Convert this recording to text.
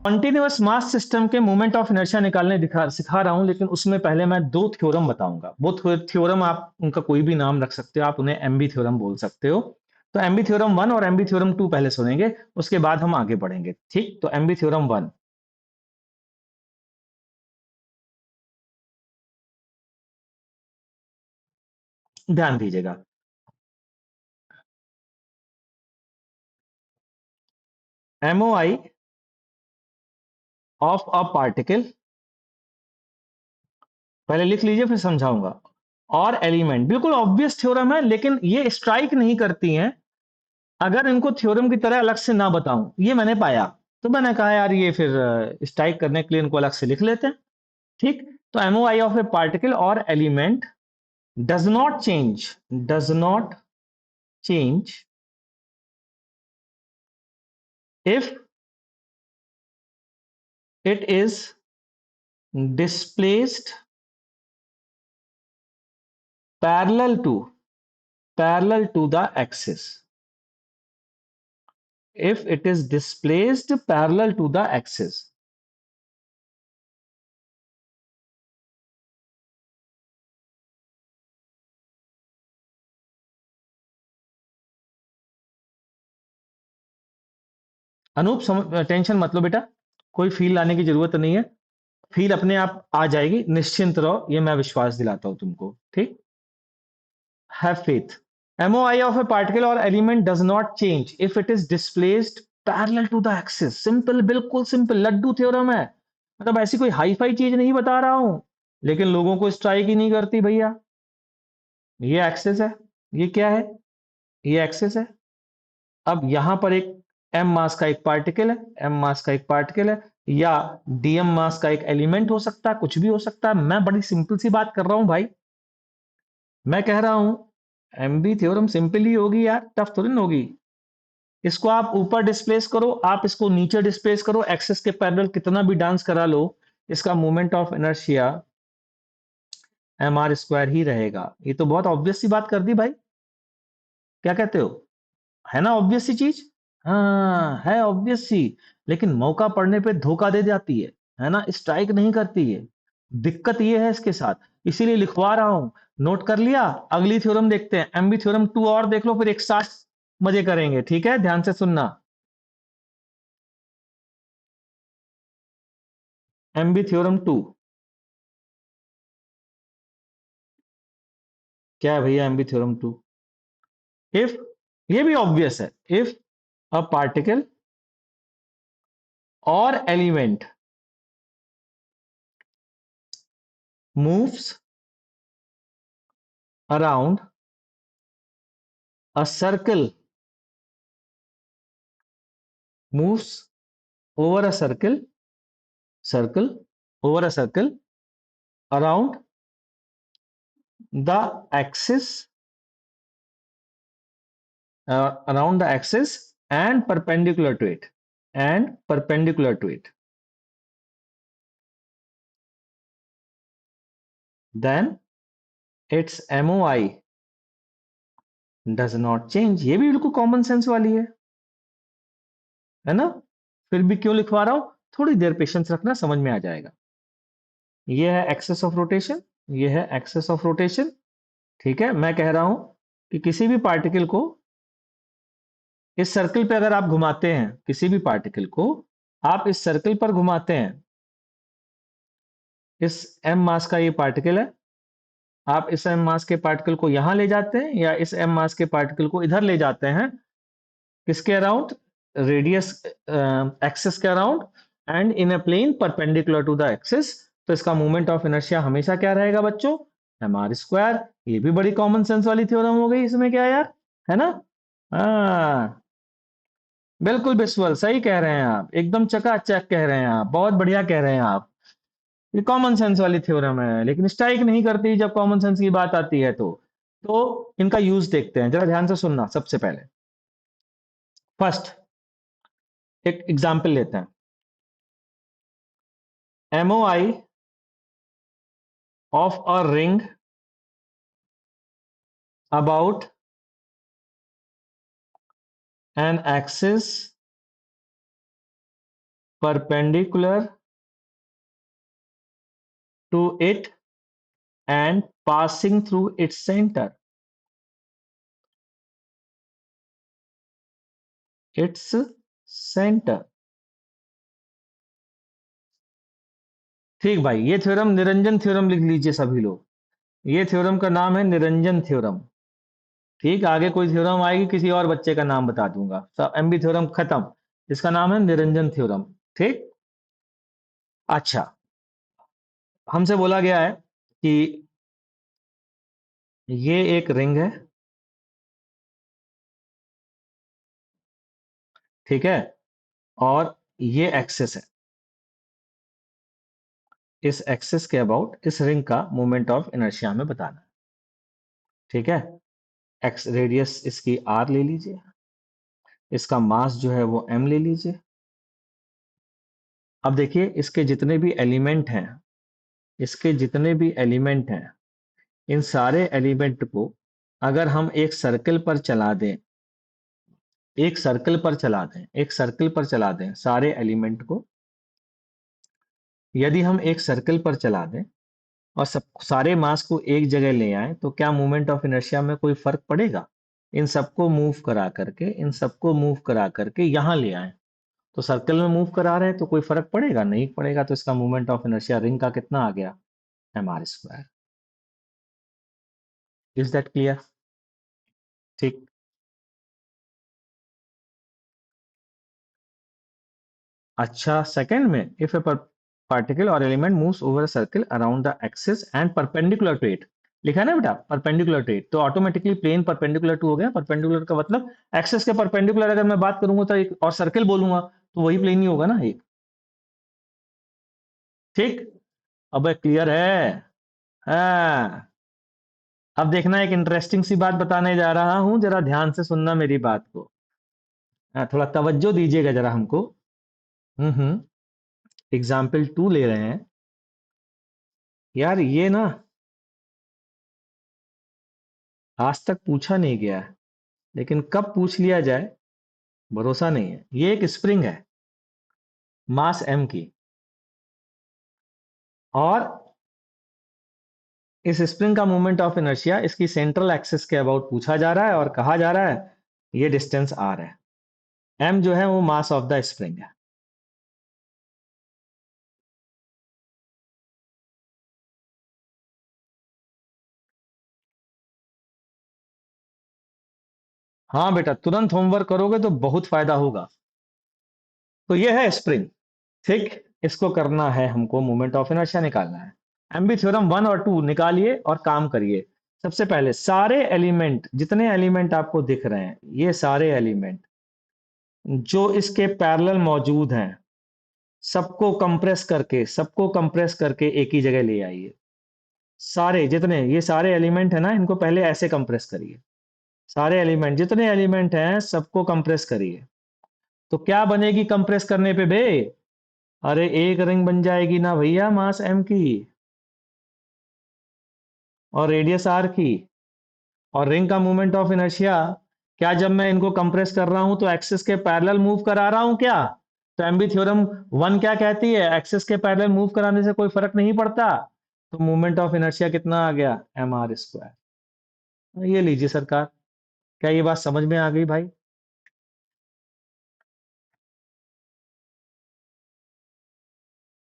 Continuous mass system के moment of inertia निकालने सिखा रहा हूं, लेकिन उसमें पहले मैं दो थ्योरम बताऊंगा। वो थ्योरम आप उनका कोई भी नाम रख सकते हो, आप उन्हें एमबी थ्योरम बोल सकते हो। तो एमबी थ्योरम 1 और एमबी थ्योरम 2 पहले सुनेंगे, उसके बाद हम आगे बढ़ेंगे। ठीक, तो एमबी थ्योरम 1 ध्यान दीजिएगा। एमओआई ऑफ अ पार्टिकल, पहले लिख लीजिए फिर समझाऊंगा। और एलिमेंट, बिल्कुल ऑब्वियस थ्योरम है, लेकिन ये स्ट्राइक नहीं करती हैं अगर इनको थ्योरम की तरह अलग से ना बताऊं। ये मैंने पाया, तो मैंने कहा यार ये फिर स्ट्राइक करने के लिए इनको अलग से लिख लेते हैं। ठीक, तो एमओआई ऑफ ए पार्टिकल और element does not change, does not change if it is displaced parallel to the axis, if it is displaced parallel to the axis। Anoop tension मत लो बेटा, कोई फील लाने की जरूरत नहीं है। फील अपने आप आ जाएगी, निश्चिंत रहो, ये मैं विश्वास दिलाता हूं तुमको। ठीक, have faith. MOI of a particle or element does not change if it is displaced parallel to the axis। Simple, बिल्कुल सिंपल, लड्डू थ्योरम है। मतलब ऐसी कोई हाई फाई चीज नहीं बता रहा हूं, लेकिन लोगों को स्ट्राइक ही नहीं करती भैया। ये एक्सेस है, ये क्या है, ये एक्सेस है। अब यहां पर एक m मास का एक पार्टिकल है, m मास का एक पार्टिकल है, या dm मास का एक एलिमेंट हो सकता है, कुछ भी हो सकता है। मैं बड़ी सिंपल सी बात कर रहा हूं भाई। मैं कह रहा हूं एमबी थ्योरम सिंपल ही होगी यार, टफ थोड़ी ना होगी। इसको आप ऊपर डिस्प्लेस करो, आप इसको नीचे डिस्प्लेस करो, एक्सेस के पैरेलल कितना भी डांस करा लो, इसका moment of inertia m r square ही रहेगा। ये तो बहुत ऑब्वियस सी बात कर दी भाई, क्या कहते हो? है ना ऑब्वियस सी चीज? हाँ है ऑब्वियस सी, लेकिन मौका पड़ने पे धोखा दे जाती है ना, स्ट्राइक नहीं करती है। दिक्कत ये है इसके साथ, इसीलिए लिखवा रहा हूं। नोट कर लिया? अगली थ्योरम देखते हैं, एमबी थ्योरम 2 और देख लो, फिर एक साथ मजे करेंगे। ठीक है, ध्यान से सुनना। एमबी थ्योरम 2 क्या है भैया? एमबी थ्योरम 2, इफ, ये भी ऑब्वियस है, इफ अ पार्टिकल और element moves around a circle, moves over a circle over a circle around the axis, around the axis and perpendicular to it, and perpendicular to it, then its MOI does not change। ये भी बिल्कुल common sense वाली है ना? फिर भी क्यों लिखवा रहा हूं, थोड़ी देर पेशेंस रखना, समझ में आ जाएगा। ये है एक्सेस ऑफ रोटेशन, ये है एक्सेस ऑफ रोटेशन। ठीक है, मैं कह रहा हूं कि किसी भी पार्टिकल को इस सर्कल पे अगर आप घुमाते हैं, किसी भी पार्टिकल को आप इस सर्कल पर घुमाते हैं, इस m मास का ये पार्टिकल है, आप इस m मास के पार्टिकल को यहां ले जाते हैं, या इस m मास के पार्टिकल को इधर ले जाते हैं, किसके अराउंड? रेडियस एक्सिस के around, and in a plane perpendicular to the axis. तो इसका मोमेंट ऑफ इनर्शिया हमेशा क्या रहेगा बच्चों? mr square. ये भी बड़ी कॉमन सेंस वाली थ्योरम हो गई, इसमें क्या यार, है ना? हाँ, बिल्कुल बिस्वल, सही कह रहे हैं आप, एकदम चकाचक कह रहे हैं आप, बहुत बढ़िया कह रहे हैं आप। ये कॉमन सेंस वाली थ्योरम है, लेकिन स्ट्राइक नहीं करती जब कॉमन सेंस की बात आती है। तो इनका यूज देखते हैं, जरा ध्यान से सुनना। सबसे पहले फर्स्ट एक एग्जांपल लेते हैं। MOI of a ring about an axis perpendicular to it and passing through its center. Its center. ठीक भाई, ये थ्योरम निरंजन थ्योरम लिख लीजिए सभी लोग। ये थ्योरम का नाम है निरंजन थ्योरम। ठीक, आगे कोई थ्योरम आएगी किसी और बच्चे का नाम बता दूंगा। सब एमबी थ्योरम खत्म, इसका नाम है निरंजन थ्योरम। ठीक, अच्छा, हमसे बोला गया है कि ये एक रिंग है, ठीक है, और ये एक्सिस है। इस एक्सिस के अबाउट इस रिंग का मोमेंट ऑफ इनर्शिया हमें बताना है। ठीक है, एक्स रेडियस इसकी आर ले लीजिए, इसका मास जो है वो एम ले लीजिए। अब देखिए, इसके जितने भी एलिमेंट हैं, इसके जितने भी एलिमेंट हैं, इन सारे एलिमेंट को अगर हम एक सर्कल पर चला दें, एक सर्कल पर चला दें, एक सर्कल पर चला दें सारे एलिमेंट को, यदि हम एक सर्कल पर चला दें और सब सारे मास को एक जगह ले आए, तो क्या मोमेंट ऑफ इनर्शिया में कोई फर्क पड़ेगा? इन सबको मूव करा करके, इन सबको मूव करा करके यहां ले आए, तो सर्कल में मूव करा रहे हैं तो कोई फर्क पड़ेगा? नहीं पड़ेगा। तो इसका मोमेंट ऑफ इनर्शिया रिंग का कितना आ गया? mr square. Is that clear? ठीक, अच्छा, सेकंड में, इफ ए पार्टिकल और element moves over a circle around the axis and perpendicular to it, लिखा है ना बेटा, परपेंडिकुलर टू इट, तो ऑटोमेटिकली प्लेन परपेंडिकुलर टू हो गया। परपेंडिकुलर का मतलब एक्सिस के परपेंडिकुलर अगर मैं बात करूंगा तो एक और सर्कल बोलूंगा तो वही प्लेन ही होगा ना एक। ठीक, अब क्लियर है? हाँ, अब देखना, एक इंटरेस्टिंग सी बात बताने जा रहा हूं, जरा ध्यान से सुनना मेरी बात को। हाँ, थोड़ा तवज्जो दीजिएगा जरा हमको। हम्म। एग्जाम्पल 2 ले रहे हैं यार, ये ना आज तक पूछा नहीं गया है, लेकिन कब पूछ लिया जाए भरोसा नहीं है। ये एक स्प्रिंग है मास m की, और इस स्प्रिंग का मोमेंट ऑफ इनर्शिया इसकी सेंट्रल एक्सिस के अबाउट पूछा जा रहा है, और कहा जा रहा है ये डिस्टेंस r है। m जो है वो मास ऑफ द स्प्रिंग है। हाँ बेटा, तुरंत होमवर्क करोगे तो बहुत फायदा होगा। तो ये है स्प्रिंग, ठीक, इसको करना है हमको, मोमेंट ऑफ इनर्शिया निकालना है। एमबी थ्योरम 1 और 2 निकालिए और काम करिए। सबसे पहले सारे एलिमेंट, जितने एलिमेंट आपको दिख रहे हैं, ये सारे एलिमेंट जो इसके पैरेलल मौजूद हैं, सबको कंप्रेस करके एक ही जगह ले आइए। सारे जितने ये सारे एलिमेंट है ना, इनको पहले ऐसे कंप्रेस करिए। सारे एलिमेंट, जितने एलिमेंट हैं, सबको कंप्रेस करिए। तो क्या बनेगी कंप्रेस करने पे बे? अरे एक रिंग बन जाएगी ना भैया, मास एम की और रेडियस आर की, और रिंग का मोमेंट ऑफ इनर्शिया, क्या जब मैं इनको कंप्रेस कर रहा हूं तो एक्सिस के पैरेलल मूव करा रहा हूं क्या? तो एमबी थ्योरम 1 क्या कहती है? एक्सिस के पैरेलल मूव कराने से कोई फर्क नहीं पड़ता। तो मोमेंट ऑफ इनर्शिया कितना आ गया? mr square. ये लीजिए सरकार, क्या ये बात समझ में आ गई भाई?